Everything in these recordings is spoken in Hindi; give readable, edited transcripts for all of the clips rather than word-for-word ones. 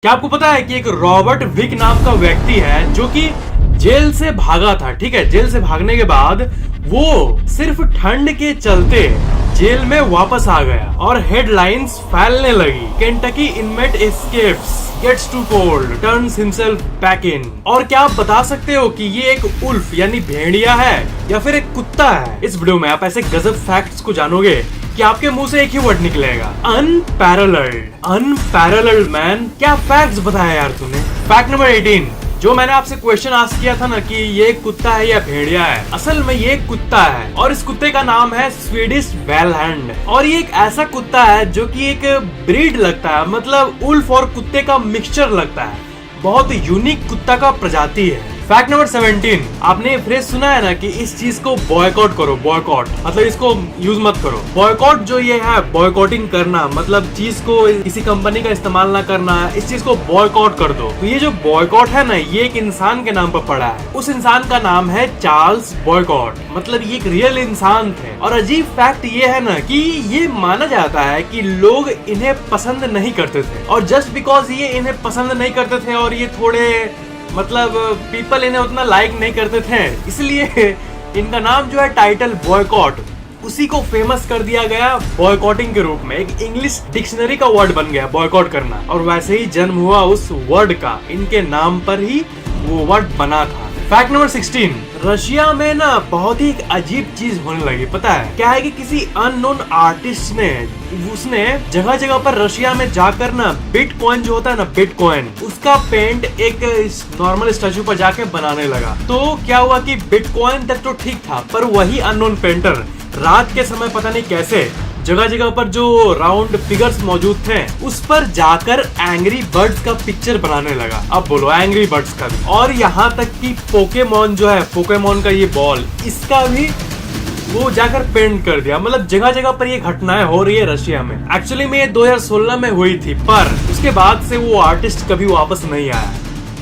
क्या आपको पता है कि एक रॉबर्ट विक नाम का व्यक्ति है जो कि जेल से भागा था। ठीक है, जेल से भागने के बाद वो सिर्फ ठंड के चलते जेल में वापस आ गया और हेडलाइंस फैलने लगी। Kentucky inmate escapes, gets too cold, turns himself back in. और क्या आप बता सकते हो कि ये एक उल्फ यानी भेड़िया है या फिर एक कुत्ता है? इस वीडियो में आप ऐसे गजब फैक्ट्स को जानोगे कि आपके मुंह से एक ही वर्ड निकलेगा, अनपैरेलल्ड। अनपैरेलल्ड मैन, क्या फैक्ट्स बताया यार तूने। फैक्ट नंबर 18, जो मैंने आपसे क्वेश्चन आस्क किया था ना कि ये कुत्ता है या भेड़िया है, असल में ये कुत्ता है और इस कुत्ते का नाम है स्वीडिश वेलहैंड। और ये एक ऐसा कुत्ता है जो कि एक ब्रीड लगता है, मतलब उल्फ और कुत्ते का मिक्सचर लगता है। बहुत यूनिक कुत्ता का प्रजाति है। फैक्ट नंबर 17, आपने ये फ्रेज सुना है ना कि इस चीज को बॉयकॉट करो। बॉयकॉट मतलब इसको यूज मत करो। बॉयकॉट जो ये है, बॉयकॉटिंग करना मतलब चीज को किसी कंपनी का इस्तेमाल ना करना, इस चीज को बॉयकॉट कर दो। तो ये जो बॉयकॉट है ना, ये एक इंसान के नाम पर पड़ा है। उस इंसान का नाम है चार्ल्स बॉयकॉट, मतलब ये एक रियल इंसान थे। और अजीब फैक्ट ये है ना कि ये माना जाता है कि लोग इन्हें पसंद नहीं करते थे, और जस्ट बिकॉज ये इन्हें पसंद नहीं करते थे और ये थोड़े मतलब पीपल इन्हें उतना लाइक नहीं करते थे, इसलिए इनका नाम जो है टाइटल बॉयकॉट, उसी को फेमस कर दिया गया बॉयकॉटिंग के रूप में। एक इंग्लिश डिक्शनरी का वर्ड बन गया बॉयकॉट करना, और वैसे ही जन्म हुआ उस वर्ड का, इनके नाम पर ही वो वर्ड बना था। फैक्ट नंबर 16, रशिया में ना बहुत ही एक अजीब चीज होने लगी। पता है क्या है कि किसी अननोन आर्टिस्ट ने उसने जगह जगह पर रशिया में जाकर ना बिटकॉइन जो होता है ना, बिटकॉइन, उसका पेंट एक नॉर्मल स्टैचू पर जाके बनाने लगा। तो क्या हुआ कि बिटकॉइन तक तो ठीक था, पर वही अननोन पेंटर रात के समय पता नहीं कैसे जगह जगह पर जो राउंड फिगर्स मौजूद थे उस पर जाकर एंग्री बर्ड्स का पिक्चर बनाने लगा। अब बोलो एंग्री बर्ड्स का भी, और यहाँ तक कि पोकेमॉन जो है, पोकेमॉन का ये बॉल, इसका भी वो जाकर पेंट कर दिया। मतलब जगह जगह पर ये घटनाएं हो रही है रशिया में। एक्चुअली में ये 2016 में हुई थी, पर उसके बाद से वो आर्टिस्ट कभी वापस नहीं आया।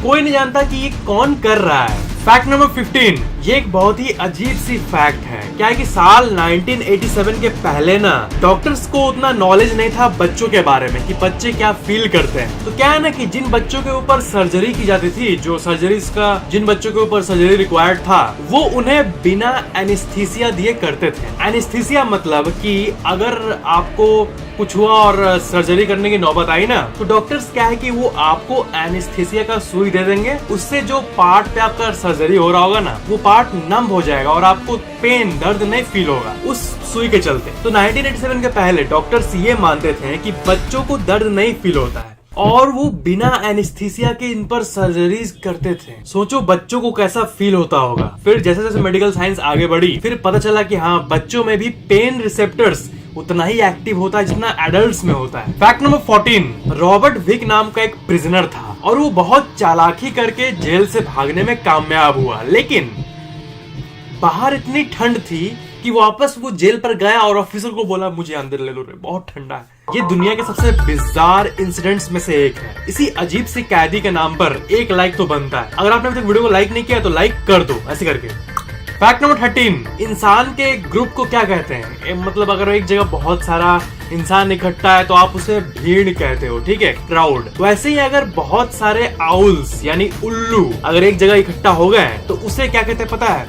कोई नहीं जानता कि ये कौन कर रहा है। फैक्ट नंबर 15, ये एक बहुत ही अजीब सी फैक्ट है। क्या है कि साल 1987 के पहले ना डॉक्टर्स को उतना नॉलेज नहीं था बच्चों के बारे में कि बच्चे क्या फील करते हैं। तो क्या है ना कि जिन बच्चों के ऊपर सर्जरी की जाती थी, जो सर्जरीज का जिन बच्चों के ऊपर सर्जरी रिक्वायर्ड था, वो उन्हें बिना एनेस्थीसिया दिए करते थे। एनेस्थीसिया मतलब कि अगर आपको कुछ हुआ और सर्जरी करने की नौबत आई ना, तो डॉक्टर्स क्या है कि वो आपको एनेस्थीसिया का सुई दे देंगे। उससे जो पार्ट पे आपका सर्जरी हो रहा होगा ना, वो पार्ट नम हो जाएगा और आपको पेन, दर्द नहीं फील होगा उस सुई के चलते। तो 1987 के पहले डॉक्टर्स ये मानते थे कि बच्चों को दर्द नहीं फील होता है, और वो बिना एनेस्थीसिया के इन पर सर्जरीज करते थे। सोचो बच्चों को कैसा फील होता होगा। फिर जैसे जैसे मेडिकल साइंस आगे बढ़ी, फिर पता चला कि हाँ, बच्चों में भी पेन रिसेप्टर्स उतना ही एक्टिव होता है जितना एडल्ट्स में होता है। फैक्ट नंबर 14, रॉबर्ट विक नाम का एक प्रिजनर था और वो बहुत चालाकी करके जेल से भागने में कामयाब हुआ, लेकिन बाहर इतनी ठंड थी कि वापस वो जेल पर गया और ऑफिसर को बोला मुझे अंदर ले लो रे, बहुत ठंडा है। ये दुनिया के सबसे बिजार इंसिडेंट्स में से एक है। इसी अजीब सी कैदी के नाम पर एक लाइक तो बनता है। अगर आपने अभी तक वीडियो को लाइक नहीं किया तो लाइक कर दो ऐसे करके। फैक्ट नंबर 13, इंसान के ग्रुप को क्या कहते हैं? मतलब अगर एक जगह बहुत सारा इंसान इकट्ठा है तो आप उसे भीड़ कहते हो, ठीक है, क्राउड। वैसे ही अगर बहुत सारे आउल्स यानी उल्लू अगर एक जगह इकट्ठा हो गए तो उसे क्या कहते हैं पता है?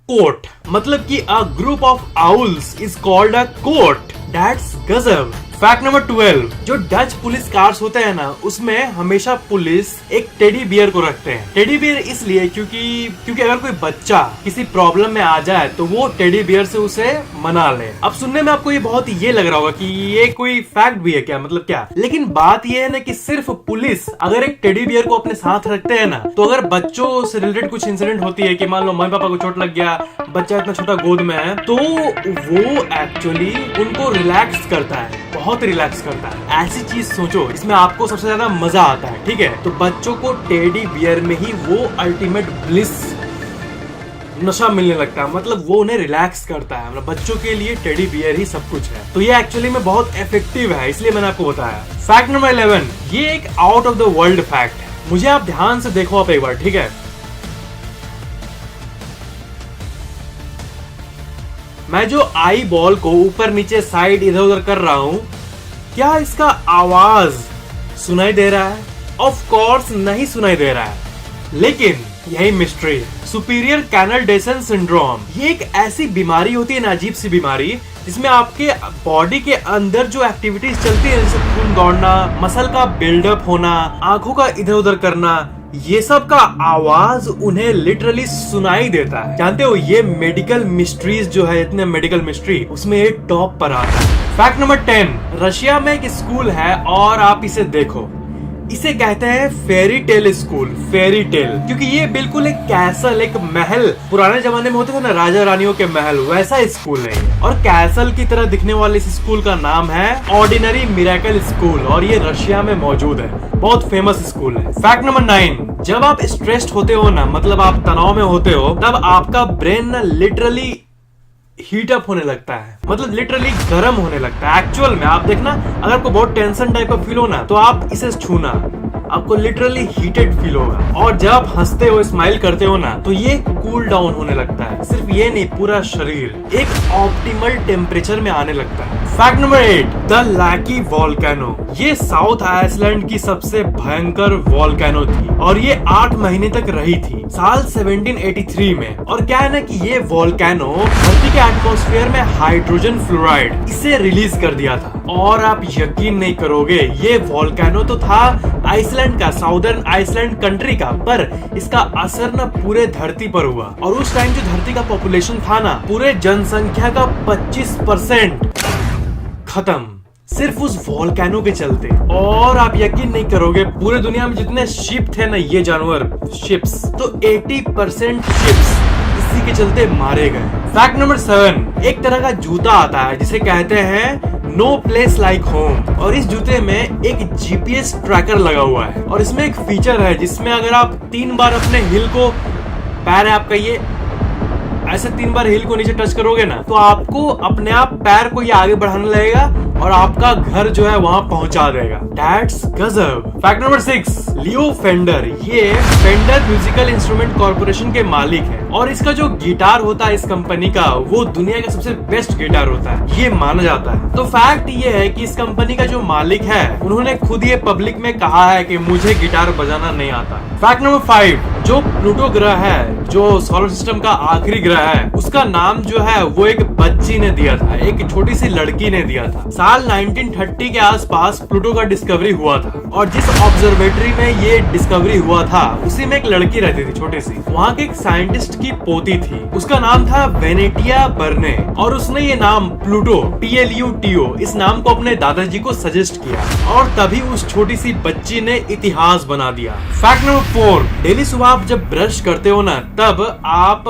कोर्ट। मतलब कि a group of owls is called a court. That's गजब। फैक्ट नंबर 12, जो डच पुलिस कार्स होते हैं ना, उसमें हमेशा पुलिस एक टेडी बियर को रखते हैं। टेडी बियर इसलिए क्योंकि अगर कोई बच्चा किसी प्रॉब्लम में आ जाए तो वो टेडी बियर से उसे मना ले। अब सुनने में आपको ये बहुत ये लग रहा होगा कि ये कोई फैक्ट भी है क्या, मतलब क्या, लेकिन बात ये है ना कि सिर्फ पुलिस अगर एक टेडी बियर को अपने साथ रखते हैं ना, तो अगर बच्चों से रिलेटेड कुछ इंसिडेंट होती है कि मान लो मम्मी पापा को चोट लग गया, बच्चा इतना छोटा गोद में है, तो वो एक्चुअली उनको रिलैक्स करता है, बहुत रिलैक्स करता है। ऐसी चीज सोचो, इसमें आपको सबसे ज्यादा मजा आता है, ठीक है। तो बच्चों को टेडी बियर में ही वो अल्टीमेट ब्लिस, नशा मिलने लगता है, मतलब वो उन्हें रिलैक्स करता है। मतलब बच्चों के लिए टेडी बियर ही सब कुछ है। तो ये एक्चुअली में बहुत इफेक्टिव है, इसलिए मैंने आपको बताया। फैक्ट नंबर 11, ये एक out of the world fact है। मुझे आप ध्यान से देखो आप एक बार, ठीक है। मैं जो आई बॉल को ऊपर नीचे साइड इधर उधर कर रहा हूं, क्या इसका आवाज सुनाई दे रहा है? ऑफ कोर्स नहीं सुनाई दे रहा है, लेकिन यही मिस्ट्री है। सुपीरियर कैनल डेसन सिंड्रोम ये एक ऐसी बीमारी होती है, अजीब सी बीमारी, जिसमें आपके बॉडी के अंदर जो एक्टिविटीज चलती है, जैसे खून दौड़ना, मसल का बिल्डअप होना, आंखों का इधर उधर करना, ये सब का आवाज उन्हें लिटरली सुनाई देता है। जानते हो, ये मेडिकल मिस्ट्रीज जो है, इतने मेडिकल मिस्ट्री, उसमें ये टॉप पर आता है। फैक्ट नंबर 10, रशिया में एक स्कूल है और आप इसे देखो, इसे कहते हैं fairy tale school. Fairy tale क्योंकि ये बिल्कुल एक कैसल, एक महल, पुराने जमाने में होते थे ना राजा रानियों के महल, वैसा स्कूल है। और कैसल की तरह दिखने वाले इस स्कूल का नाम है ऑर्डिनरी मिरेकल स्कूल और ये रशिया में मौजूद है। बहुत फेमस स्कूल है। फैक्ट नंबर 9, जब आप स्ट्रेस्ड होते हो ना, मतलब आप तनाव में होते हो, तब आपका ब्रेन ना लिटरली हीट अप होने लगता है, मतलब लिटरली गर्म होने लगता है। एक्चुअल में आप देखना, अगर आपको बहुत टेंशन टाइप का फील हो ना, तो आप इसे छूना, आपको लिटरली हीटेड फील होगा। और जब आप हंसते हो, स्माइल करते हो ना, तो ये कूल डाउन होने लगता है। सिर्फ ये नहीं, पूरा शरीर एक ऑप्टिमल टेम्परेचर में आने लगता है। फैक्ट नंबर 8, द लैकी वोल्केनो। ये साउथ आइसलैंड की सबसे भयंकर वोल्केनो थी और ये 8 महीने तक रही थी, साल 1783 में। और क्या है ना कि ये वोल्केनो धरती के एटमॉस्फेयर में हाइड्रोजन फ्लोराइड इसे रिलीज कर दिया था। और आप यकीन नहीं करोगे, ये वोल्केनो तो था आइसलैंड का, साउदर्न आइसलैंड कंट्री का, पर इसका असर ना पूरे धरती पर हुआ। और उस टाइम जो धरती का पॉपुलेशन था ना, पूरे जनसंख्या का 25% खत्म, सिर्फ उस वोल्केनो के चलते। और आप यकीन नहीं करोगे, पूरे दुनिया में जितने शिप थे ना, ये जानवर शिप्स, तो 80% शिप्स इसी के चलते मारे गए। फैक्ट नंबर 7, एक तरह का जूता आता है जिसे कहते हैं नो प्लेस लाइक होम। और इस जूते में एक जीपीएस ट्रैकर लगा हुआ है और इसमें एक फीचर है जिसमें अगर आप 3 बार अपने हिल को, पैर है आपका, ये ऐसे 3 बार हिल को नीचे टच करोगे ना, तो आपको अपने आप पैर को ये आगे बढ़ाने लगेगा और आपका घर जो है वहां पहुंचा देगा। दैट्स गजब। फैक्ट नंबर 6, लियो फेंडर। ये फेंडर म्यूजिकल इंस्ट्रूमेंट कॉर्पोरेशन के मालिक है और इसका जो गिटार होता है इस कंपनी का, वो दुनिया का सबसे बेस्ट गिटार होता है, ये माना जाता है। तो फैक्ट ये है कि इस कंपनी का जो मालिक है, उन्होंने खुद ये पब्लिक में कहा है कि मुझे गिटार बजाना नहीं आता। फैक्ट नंबर 5, जो प्लूटो ग्रह है, जो सोलर सिस्टम का आखिरी ग्रह है, उसका नाम जो है वो एक बच्ची ने दिया था, एक छोटी सी लड़की ने दिया था। साल 1930 के आसपास प्लूटो का डिस्कवरी हुआ था और जिस ऑब्जर्वेटरी में ये डिस्कवरी हुआ था, उसी में एक लड़की रहती थी छोटी सी। वहाँ के एक साइंटिस्ट की पोती थी, उसका नाम था वेनेटिया बर्ने और उसने ये नाम प्लूटो, PLUTO, इस नाम को अपने दादाजी को सजेस्ट किया और तभी उस छोटी सी बच्ची ने इतिहास बना दिया। फैक्ट नंबर 4, डेली सुबह आप जब ब्रश करते हो ना, तब आप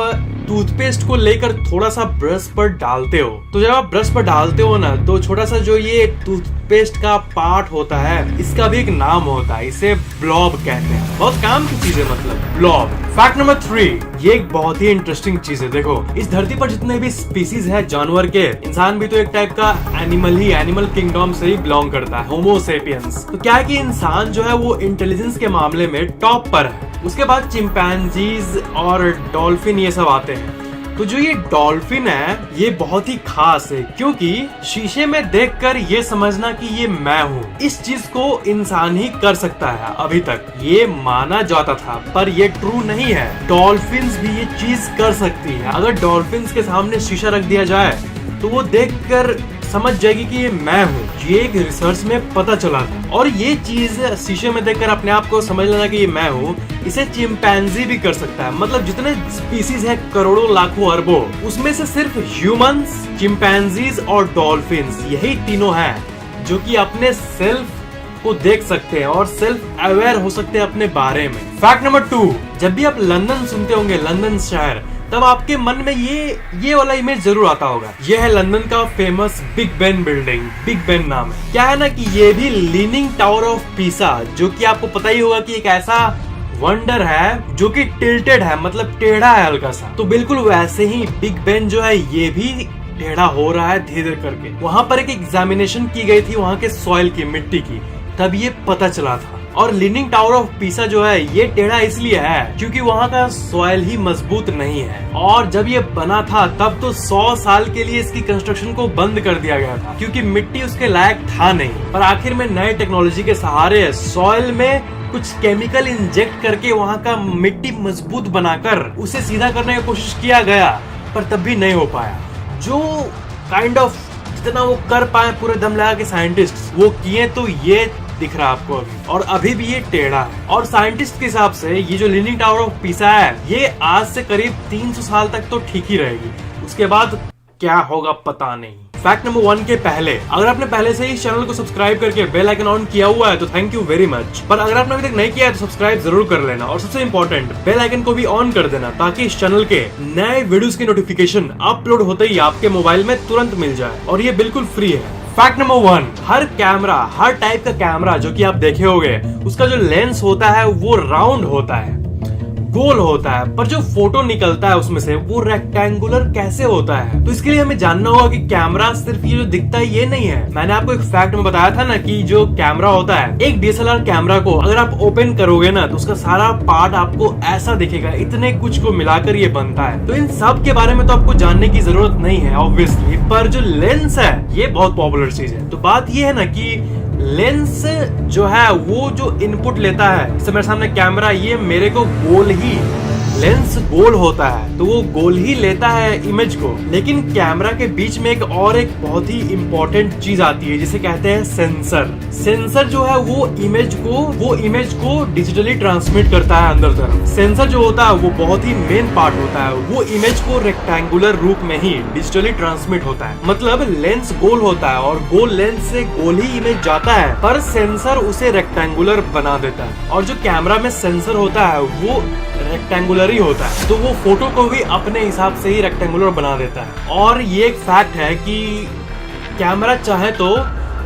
टूथपेस्ट को लेकर थोड़ा सा ब्रश पर डालते हो। तो जब आप ब्रश पर डालते हो ना, तो छोटा सा जो ये टूथपेस्ट का पार्ट होता है, इसका भी एक नाम होता है, इसे ब्लॉब कहते हैं। बहुत काम की चीज है, मतलब ब्लॉब। फैक्ट नंबर 3, ये एक बहुत ही इंटरेस्टिंग चीज है। देखो, इस धरती पर जितने भी स्पीसीज है जानवर के, इंसान भी तो एक टाइप का एनिमल ही, एनिमल किंगडम से ही बिलोंग करता है, होमो सेपियंस। तो क्या है कि इंसान जो है वो इंटेलिजेंस के मामले में टॉप पर है, उसके बाद चिंपैंजीज और डॉल्फिन ये सब आते हैं। तो जो ये डॉल्फिन है, ये बहुत ही खास है क्योंकि शीशे में देखकर ये समझना कि ये मैं हूँ, इस चीज को इंसान ही कर सकता है। अभी तक ये माना जाता था, पर ये ट्रू नहीं है। डॉल्फिन्स भी ये चीज कर सकती है। अगर डॉल्फिन्स के सामने शीशा रख दिया जाए तो वो देखकर समझ जाएगी कि ये मैं हूँ। ये एक रिसर्च में पता चला था और ये चीज शीशे में देखकर अपने आप को समझ लेना कि ये मैं हूँ, इसे चिंपैंजी भी कर सकता है। मतलब जितने स्पीसीज है, करोड़ों लाखों अरबों, उसमें से सिर्फ ह्यूमंस, चिंपैंजीज और डॉल्फिन्स, यही तीनों हैं जो कि अपने सेल्फ को देख सकते हैं और सेल्फ अवेयर हो सकते हैं अपने बारे में। फैक्ट नंबर 2, जब भी आप लंदन सुनते होंगे, लंदन शहर, तब आपके मन में ये वाला इमेज जरूर आता होगा। ये है लंदन का famous big Ben building, big Ben नाम है। क्या है ना कि ये भी लीनिंग टावर ऑफ पीसा, जो कि आपको पता ही होगा कि एक ऐसा वंडर है जो कि टिल्टेड है, मतलब टेढ़ा है हल्का सा। तो बिल्कुल वैसे ही बिग बेन जो है ये भी टेढ़ा हो रहा है धीरे धीरे करके। वहां पर एक एग्जामिनेशन की गई थी वहां के सॉइल की, मिट्टी की, तब ये पता चला था। और लीनिंग टावर ऑफ पीसा जो है ये टेढ़ा इसलिए है क्योंकि वहाँ का सॉइल ही मजबूत नहीं है। और जब ये बना था तब तो 100 साल के लिए इसकी कंस्ट्रक्शन को बंद कर दिया गया था क्योंकि मिट्टी उसके लायक था नहीं। पर आखिर में नए टेक्नोलॉजी के सहारे सॉइल में कुछ केमिकल इंजेक्ट करके वहाँ का मिट्टी मजबूत बनाकर उसे सीधा करने की कोशिश किया गया, पर तब भी नहीं हो पाया। जो काइंड ऑफ जितना वो कर पाए पूरे दम लगा के साइंटिस्ट वो किए, तो ये दिख रहा है आपको अभी, और अभी भी ये टेढ़ा है। और साइंटिस्ट के हिसाब से ये जो लीनिंग टावर ऑफ पिसा है ये आज से करीब 300 साल तक तो ठीक ही रहेगी, उसके बाद क्या होगा पता नहीं। फैक्ट नंबर 1 के पहले, अगर आपने पहले से ही इस चैनल को सब्सक्राइब करके बेल आइकन ऑन किया हुआ है तो थैंक यू वेरी मच, पर अगर आपने अभी तक नहीं किया है तो सब्सक्राइब जरूर कर लेना, और सबसे इंपॉर्टेंट बेल आइकन को भी ऑन कर देना ताकि इस चैनल के नए वीडियोस की नोटिफिकेशन अपलोड होते ही आपके मोबाइल में तुरंत मिल जाए, और ये बिल्कुल फ्री है। फैक्ट नंबर 1, हर कैमरा, हर टाइप का कैमरा जो कि आप देखे होंगे उसका जो लेंस होता है वो राउंड होता है, गोल होता है, पर जो फोटो निकलता है उसमें से वो रेक्टेंगुलर कैसे होता है। तो इसके लिए हमें जानना होगा कि कैमरा सिर्फ ये जो दिखता है ये नहीं है। मैंने आपको एक फैक्ट में बताया था ना कि जो कैमरा होता है, एक डीएसएलआर कैमरा को अगर आप ओपन करोगे ना तो उसका सारा पार्ट आपको ऐसा दिखेगा, इतने कुछ को मिलाकर ये बनता है। तो इन सब के बारे में तो आपको जानने की जरूरत नहीं है ऑब्वियसली, पर जो लेंस है ये बहुत पॉपुलर चीज है। तो बात ये है ना कि लेंस जो है वो जो इनपुट लेता है, जैसे मेरे सामने कैमरा, ये मेरे को गोल ही, लेंस गोल होता है तो वो गोल ही लेता है इमेज को, लेकिन कैमरा के बीच में एक बहुत ही इंपॉर्टेंट चीज आती है जिसे कहते हैं सेंसर। सेंसर जो है वो इमेज को डिजिटली ट्रांसमिट करता है अंदर तरफ। सेंसर जो होता है वो बहुत ही मेन पार्ट होता है, वो इमेज को रेक्टेंगुलर रूप में ही डिजिटली ट्रांसमिट होता है। मतलब लेंस गोल होता है और गोल लेंस से गोल ही इमेज जाता है, पर सेंसर उसे रेक्टेंगुलर बना देता है, और जो कैमरा में सेंसर होता है वो रेक्टेंगुलर ही होता है, तो वो फोटो को भी अपने हिसाब से ही रेक्टेंगुलर बना देता है। और ये एक फैक्ट है कि कैमरा चाहे तो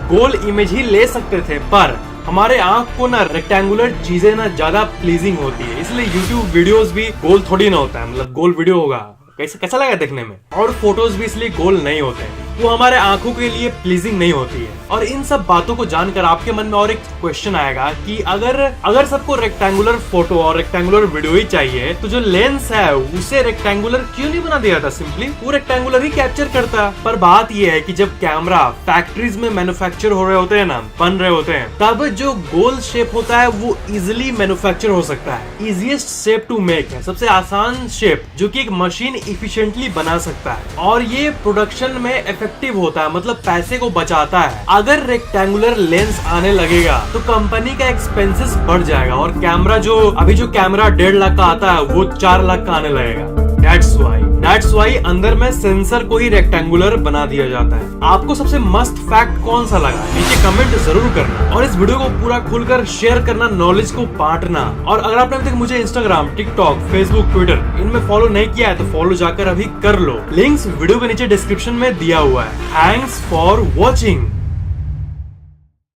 गोल इमेज ही ले सकते थे, पर हमारे आंख को ना रेक्टेंगुलर चीजें ना ज्यादा प्लीजिंग होती है, इसलिए यूट्यूब वीडियोस भी गोल थोड़ी ना होता है। मतलब गोल वीडियो होगा कैसा लगा देखने में, और फोटोज भी इसलिए गोल नहीं होते, वो हमारे आंखों के लिए प्लीजिंग नहीं होती है। और इन सब बातों को जानकर आपके मन में और एक क्वेश्चन आएगा कि अगर सबको रेक्टेंगुलर फोटो और रेक्टेंगुलर वीडियो ही चाहिए तो जो लेंस है उसे रेक्टेंगुलर क्यों नहीं बना दिया था? सिंपली वो रेक्टेंगुलर ही कैप्चर करता। पर बात ये है कि जब कैमरा फैक्ट्रीज में मैन्युफैक्चर हो रहे होते हैं ना, बन रहे होते हैं, तब जो गोल शेप होता है वो इजिली मैन्युफैक्चर हो सकता है। इजिएस्ट शेप टू मेक है, सबसे आसान शेप जो कि एक मशीन इफिशिएंटली बना सकता है, और ये प्रोडक्शन में इफेक्टिव होता है, मतलब पैसे को बचाता है। अगर रेक्टेंगुलर लेंस आने लगेगा तो कंपनी का एक्सपेंसेस बढ़ जाएगा, और कैमरा जो अभी जो कैमरा 1.5 लाख का आता है वो 4 लाख का आने लगेगा। That's why अंदर में सेंसर को ही रेक्टेंगुलर बना दिया जाता है। आपको सबसे मस्त फैक्ट कौन सा लगा नीचे कमेंट जरूर करना, और इस वीडियो को पूरा खुलकर शेयर करना, नॉलेज को बांटना। और अगर आपने अभी तक मुझे इंस्टाग्राम, टिकटॉक, फेसबुक, ट्विटर इनमें फॉलो नहीं किया है तो फॉलो जाकर अभी कर लो, लिंक्स वीडियो के नीचे डिस्क्रिप्शन में दिया हुआ है। Thanks for watching.